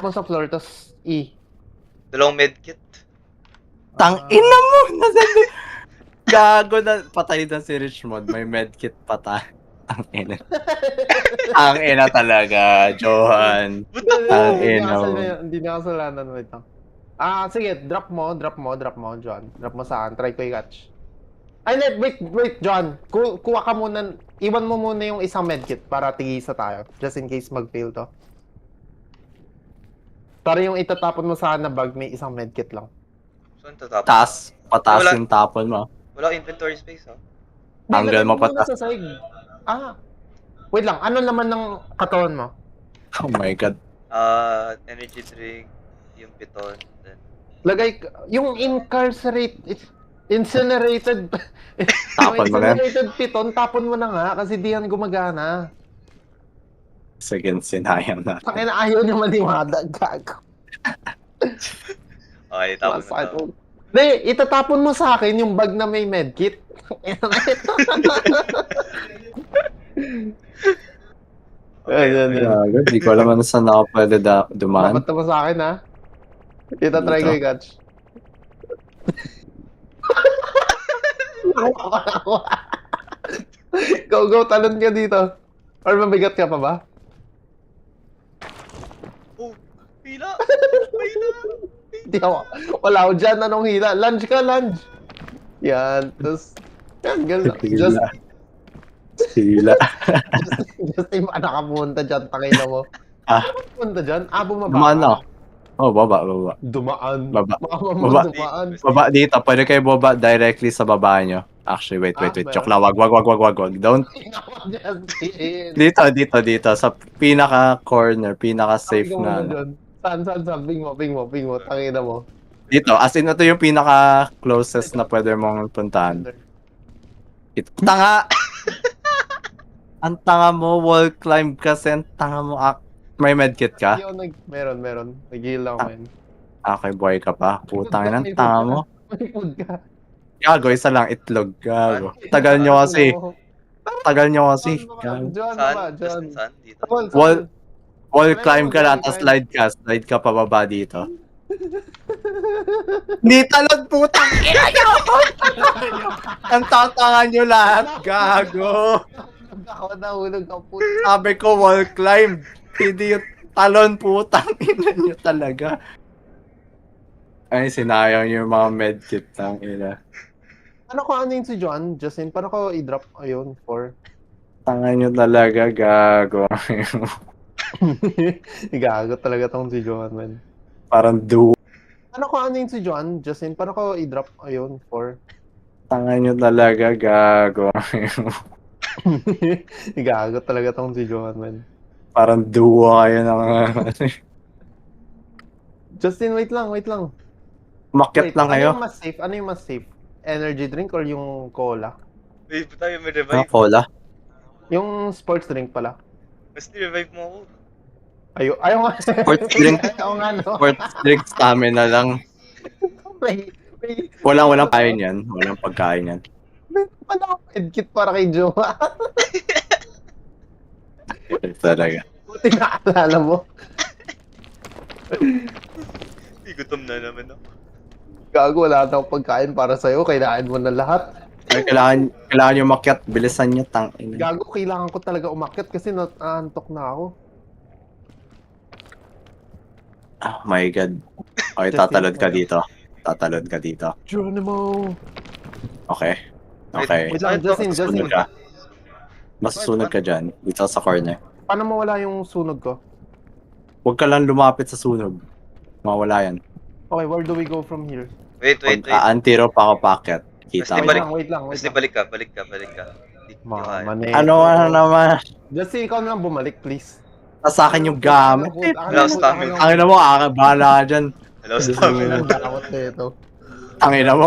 mo sa floor, tapos E. Dalawang medkit. Tang-ina mo! Nasaan doon? Gago na. Patay na si Richmond. May medkit patay. Ang ina. Ang ina talaga, Johan. Hindi na kasalanan. Wait lang. Sige, drop mo, John. Drop mo saan? Try ko i-catch. Ay, wait, John. Kuha ka muna. Iwan mo muna yung isang medkit para tigisa tayo. Just in case mag-fail to. Para yung itatapon mo saan na bag, may isang medkit lang. Saan tatapos? Taas. Pataas Wala. yung tapon mo. Wala inventory space, ha? Tanggal mo Lagay muna patas. sa sahig. Wait lang. Ano naman ng katawan mo? Oh my god. Energy drink, yung piton, then... Lagay, yung incinerated Tapon mo na yan. incinerated piton, tapon mo na nga kasi di yan gumagana. Sige, sinayang na. Pakina ayaw niya maniwala, gago. Okay, tapos mo Masakit to. mo. Hindi, itatapon mo sa akin yung bag na may medkit. Ayan, yan. Gago, di ko alam ano saan ako pwede dumaan. Dapat mo sa akin, ha? Itatry ko Dito. i-catch. Go, talon ka dito. Or mabigat ka pa ba? Oh, pila! Pila! Hindi ako. Wala ako dyan. Anong hila? Lunge ka, lunge. Yan. Tapos, yan. Just Hila. yung anak ka pumunta dyan. Tangina mo. Ah. Pumunta dyan? Bumaba. Dumaan na. Oh, baba. Dumaan. Baba. Mama mo Baba. dumaan. Baba dito. Pwede kayo baba directly sa baba nyo. Actually, wait. meron. Joke lang. Wag. Don't. Justin. Dito. Sa pinaka-corner, pinaka-safe Sabi ko muna na. dyan. Saan? Ping mo. Tangina mo. Dito. As in, ito yung pinaka-closest na pwede mong puntahan. Ito. Tanga! Ang tanga mo, wall climb kasi. Ang tanga mo. May medkit ka? Meron. Nag-heal lang ako yun. Okay, buhay ka pa. Putang ina, ang tanga mo. May food ka. Gago, isa lang, itlog. Gago. Tagal nyo kasi. Gago. Saan? Justin, saan? Dito. Wall climb ka lang, tapos slide ka pababa dito. Di talon, putang ina nyo! Ang tatanga nyo lahat, gago. Ako nahulog ang puto. Sabi ko, wall climb. Hindi yung talon, putang ina nyo talaga. Ay, sinayang yung mga medkit ng ina. Ano yun si John? Justin, paano ko i-drop? Ayun, 4. Tanga nyo talaga, gago. Gago talaga tong si John, man. Parang Ano yun si John? Justin, paano ko i-drop? Ayun, 4. tanga nyo talaga, gago. Gago talaga tong si John, man. Parang duo kayo ng... Justin, wait lang. Umakyat lang kayo. Ano yung mas safe? Energy drink or yung cola? Wait, tayo may Ano, revive. cola? Yung sports drink pala. Mas revive mo ako. Ayaw nga. Sports drink. Ayaw nga, no? Sports drink stamina lang. May Walang pagkain yan. Walang pagkain yan. pala ako medkit para kay Jowa. Talaga. Buti naalala mo. Gutom na naman ako. Gago, wala na akong pagkain para sa'yo. Kailangan mo na lahat. Ay, kailangan nyo umakyat. Bilisan nyo, tang ina. Gago, kailangan ko talaga umakyat kasi naantok na ako. Oh my god. Okay, Just tatalon ka in- dito. Tatalon ka dito. Geronimo! Okay. Okay. Wait lang, Justin. Masusunod ka. Masusunod ka dyan. Dito sa corner. Paano mawala yung sunog ko? Huwag ka lang lumapit sa sunog. Mawala yan. Okay, where do we go from here? Wait. Pag aantiro pa ako packet. Kita Basta mo. balik. Wait lang. Basta balik ka. Di kaya. Mane. Ano naman? Justin, ikaw na lang bumalik, please. Sa akin yung gamit. Wala akong stamina. Ang ina mo, bahala ka dyan. Hello, stamina. Dakot na ito. Tangina mo,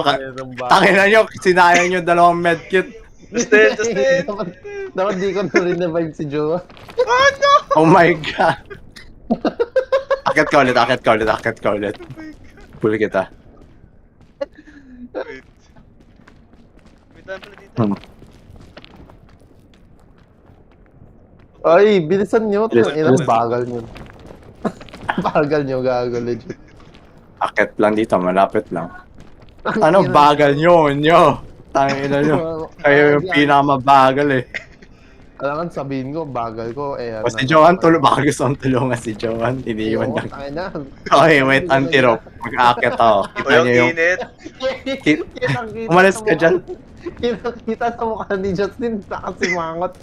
tangina nyo, sinayang nyo dalawang medkit. Justin! Dapat di ko na rin na-vibe si Jowa. Oh my god. Akit ka ulit. Pull kita. Wait. May daan pala dito. Ay, bilisan nyo. Bilis. Ilang bagal nyo. Bagal nyo, gago, legit. Akit lang dito, malapit lang. Ano, bagal nyo? Tangina nyo. Kayo yung pinakamabagal eh. Alam kan sabihin ko, bagal ko. Eh, O si Johan, baka gusto kong tulungan si Johan. Iniiwan lang. Okay, wait, anti-rope. Mag-aakit ako. Kita Uyang nyo yung... init. Umalis ka dyan. Kita sa mukha ni Justin, nakasimangot.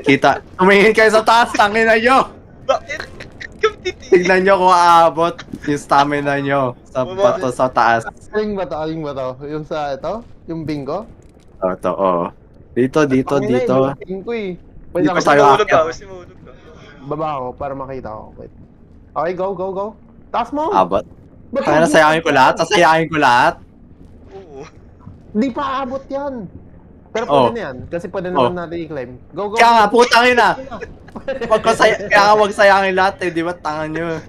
Kita. Tumingin kayo sa taas, tangina nyo! Bakit? Kamtiti. Tignan nyo kung aabot yung stamina nyo sa bato sa taas. Aling ba to? Aling ba to? Yung sa ito? Yung bingo? Oo. Dito. Yung ko eh. Wait lang, Dito tayo Mahulog ka. aakyat. Basta mahulog ka. baba ako para makita ko. Wait. Okay, go. Taas mo! Abot. Kaya nasayangin ko lahat? Sasayangin ko lahat? Oo. Di pa aabot yan. Pero Oh. pwede na yan. Kasi pwede naman natin i-climb. Go. Kaya nga, putang ina! Kaya nga wag sayangin lahat eh, di ba? Tangan nyo.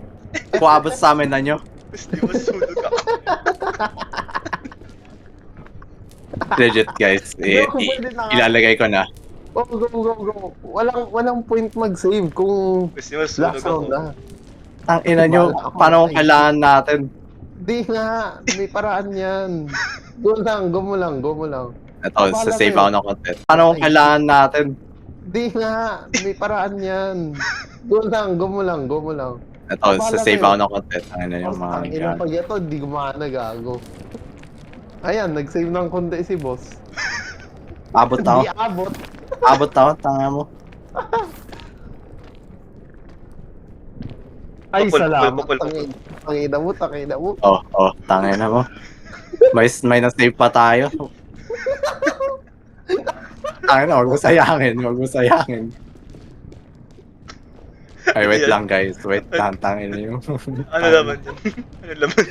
Kung abot sa amin na nyo. Basta di masulog ako. Legit guys, ilalagay ko na. Go. Walang point mag-save kung Basta di masulog last ako. round na. Ang ina nyo, paano kung kailangan natin? Di nga, may paraan yan. Go mo lang. Ito, sa save ako ng content. Paano kung kailangan natin? Di nga, may paraan yan. Go mo lang. Ito, sa save ako ng content. Ang ina yung mga Ilang pag ito, di gumana gago. Ayan, nag-save ng konti si boss. Abot ako. Di abot. Abot ako, tanga mo. Ay, Pupul, salamat. pupul. Tangina mo. Tangin na mo. May na-save pa tayo. Tangin na, huwag mo sayangin. Ay, wait lang guys. Wait lang, tangin na yung... Ano laman dyan? Ano laman?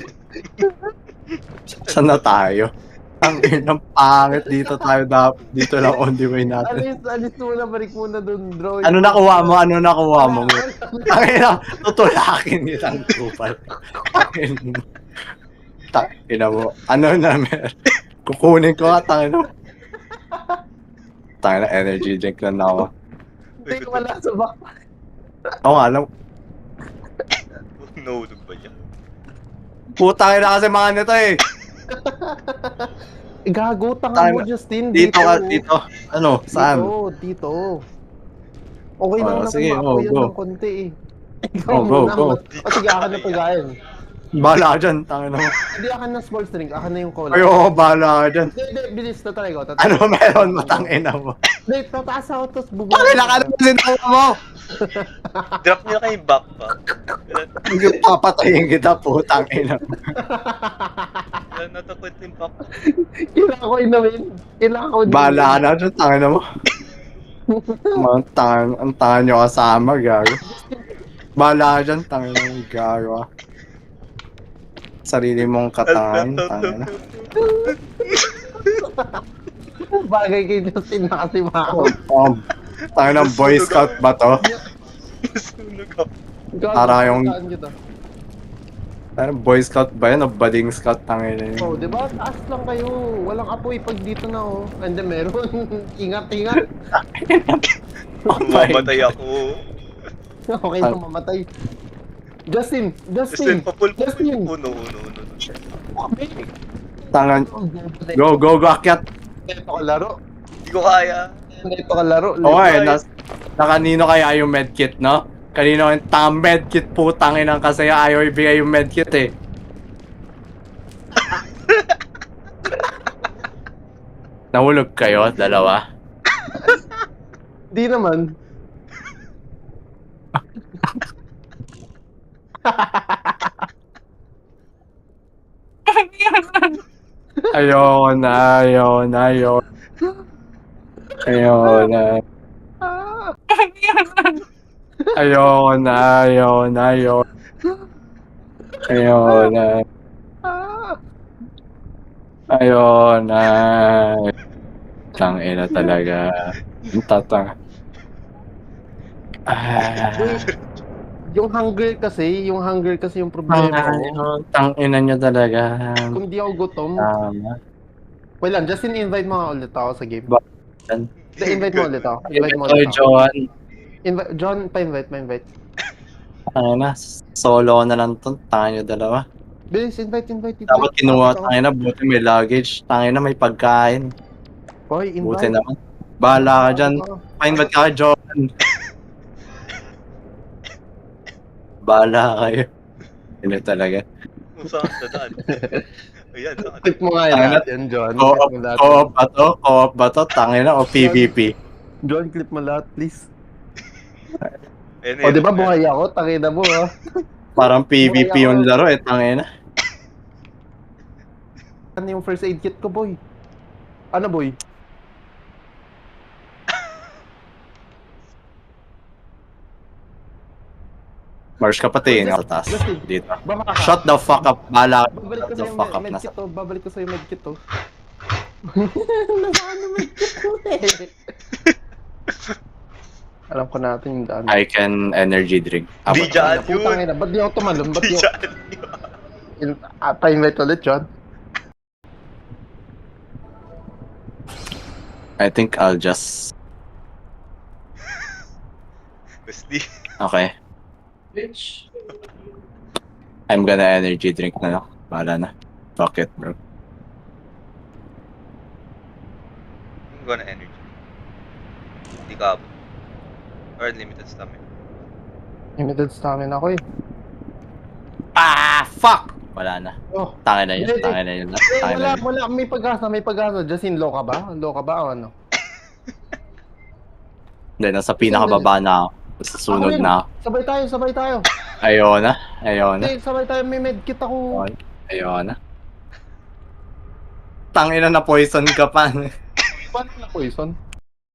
Saan na tayo? Ang inang pangit dito tayo dito lang on the way natin. Alis muna, balik muna dun, bro. Ano nakuha mo? Ang ina, tutulakin kitang kupal. Ina mo. Ano na meron? Kukunin ko nga, tangin mo. Tangin na, energy drink lang ako. Hindi, wala sa back. Oo nga, alam. Nahulog ba yan? Putang ina kasi mga nito eh. Gago, tanga mo, Justin. Dito. Ano? Saan? Dito. Okay lang naman sige, maapoyan go. ng konti eh. Go. Sige, akin na pagayan. Bahala ka dyan, tangin mo. Hindi, akin na small string. Akin na yung cola. Ayoko, bahala ka dyan. Hindi, bilis na talaga. Ano meron mo, tangin mo? Hindi, tataas ako, tapos bubulong. Tangin na ka naman sinawa mo! Drop nyo kayo yung backpack. Papatayin kita, putang ina. Wala natakot yung backpack. Kailangan ko inumin. Bahala ka na dyan, tangin mo. Ang tangan nyo kasama, gago. Bahala ka dyan, tangin mo, gago. Sarili mong katangan, tangin na. Bagay kay Justin na kasi mako. Tangin ng Boy Scout ba to? Nasunog ako. Para yung- Boy Scout ba yan o Bading Scout, tangin na Oh, yun? di ba? Taas lang kayo. Walang apoy pag dito na oh. And then meron. Ingat. Mamatay ako. Okay na mamatay. Justin. Papul. Justin. Uno. Tangan, go, akyat. Ito ka laro. Hindi ko kaya. Ito ka laro. Okay, na kanino kaya yung medkit, no? Kanino yung medkit, putang inang kasi ayaw ibigay yung medkit eh. Nahulog kayo, dalawa? Di naman. Ayoko na. Tangina talaga. Ang tatang. Yung hunger kasi yung problema ko. Tangina nyo talaga. Kung di ako gutom. Tama. Wait lang, Justin, invite mo nga ulit ako sa game. Yan. Invite mo ulit ako. Ito, Johan. John, pa-invite. Tangin na, solo ko na lang to. Tangin nyo dalawa. Bilis, invite. Dapat kinuha, tangin na, buti may luggage. Tangin na, may pagkain. Hoy, Buti invite. naman. Bahala ka dyan. Fine, ba't ka John? Bahala kayo. Hindi talaga. Kung saan sa daan. Ayan, saan? Clip mo nga Tangina. lahat yan, John. Co-op Clip mo lahat. co-op ba to? Co-op ba to? Tangin na, o PvP? John, clip mo lahat, please. Ayan, O, di ba buhay ako? Tangina mo, ha? Parang PvP yung laro eh, tangin na. Ano yung first aid kit ko, boy? Ano, boy? Mars ka pati yun, sa taas. Justin, Dito. baka ka. Shut the fuck up, bahala. Babalik ko Shut the sa'yo fuck up, med nasa. kit, oh. Babalik ko sa'yo med kit, oh. Nasaan na med kit ko, eh? Alam ko natin yung daan. I can energy drink. Di dyan Putang yun. ina, ba't di ako tumalon? Ba't Di di ako... dyan. Pa-invite ulit, John. I think I'll just... Basti. Okay. Bitch. I'm gonna energy drink na lang. Bahala na. Fuck it, bro. I'm gonna energy. Hindi ka abot. Or limited stamina. Limited stamina ko, eh. Ah, fuck! Wala na. Oh. Tangin na yun, Hindi, tangin na yun. Eh, Tangin na wala, yun. may pag-asa. Justin, low ka ba? Low ka ba o ano? Hindi, nasa pinakababa na ako. Sa sunod Ako rin. na ako. Sabay tayo. Ayaw na. Hindi, sabay tayo, may medkit ako. Ayaw na. Tangina na poison ka pa. Paano na poison?